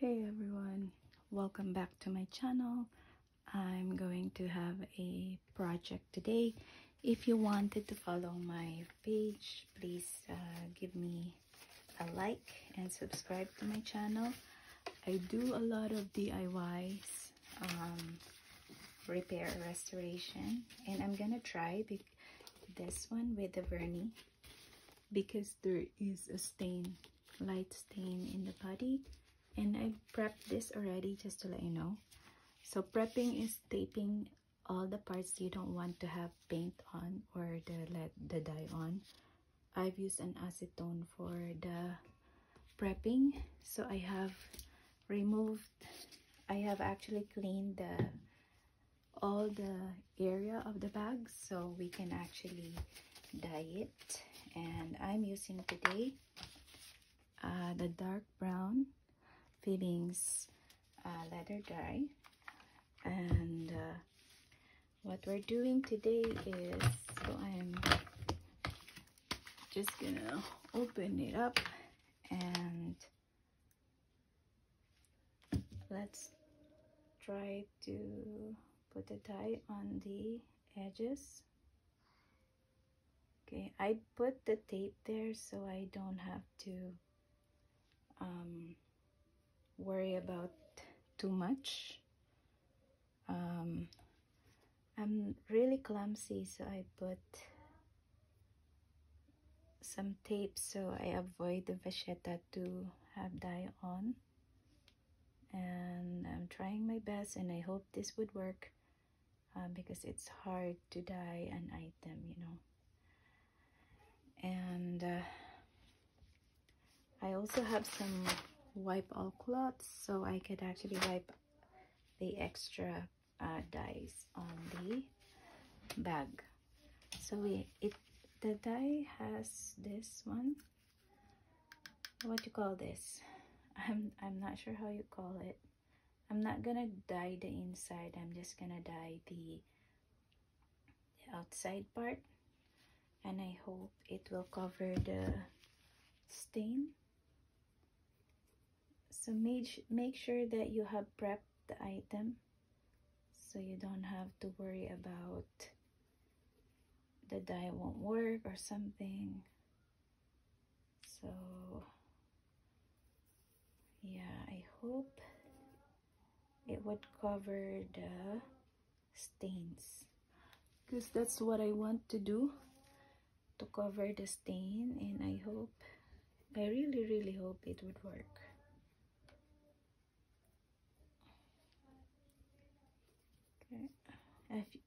Hey everyone, welcome back to my channel. I'm going to have a project today. If you wanted to follow my page, please give me a like and subscribe to my channel. I do a lot of DIYs, repair, restoration, and I'm gonna try this one with the vernis because there is a stain, light stain in the body. And I prepped this already, just to let you know. So prepping is taping all the parts you don't want to have paint on or the dye on. I've used an acetone for the prepping. So I have actually cleaned all the area of the bag so we can actually dye it. And I'm using today the dark brown Feelings leather dye, and what we're doing today is, so I'm just gonna open it up and let's try to put the dye on the edges. Okay, I put the tape there so I don't have to worry about too much. I'm really clumsy, so I put some tape so I avoid the vachetta to have dye on, and I'm trying my best and I hope this would work because it's hard to dye an item, you know. And I also have some wipe all cloths so I could actually wipe the extra dyes on the bag. So the dye has this one, what you call this, I'm not sure how you call it. I'm not gonna dye the inside, I'm just gonna dye the outside part, and I hope it will cover the stain. So make sure that you have prepped the item so you don't have to worry about the dye won't work or something. So yeah, I hope it would cover the stains because that's what I want to do, to cover the stain, and I really hope it would work.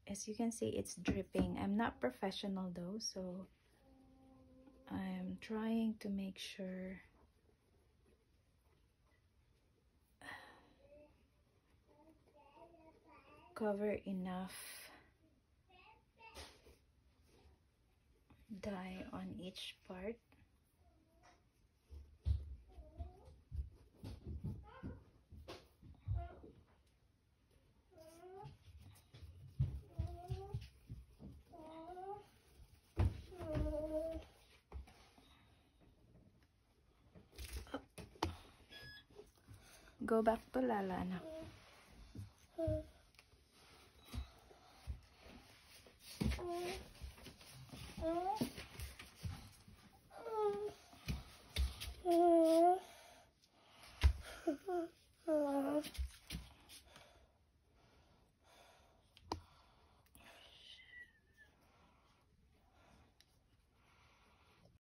As you can see, it's dripping. I'm not professional though, so I'm trying to make sure cover enough dye on each part. Go back to Lala na.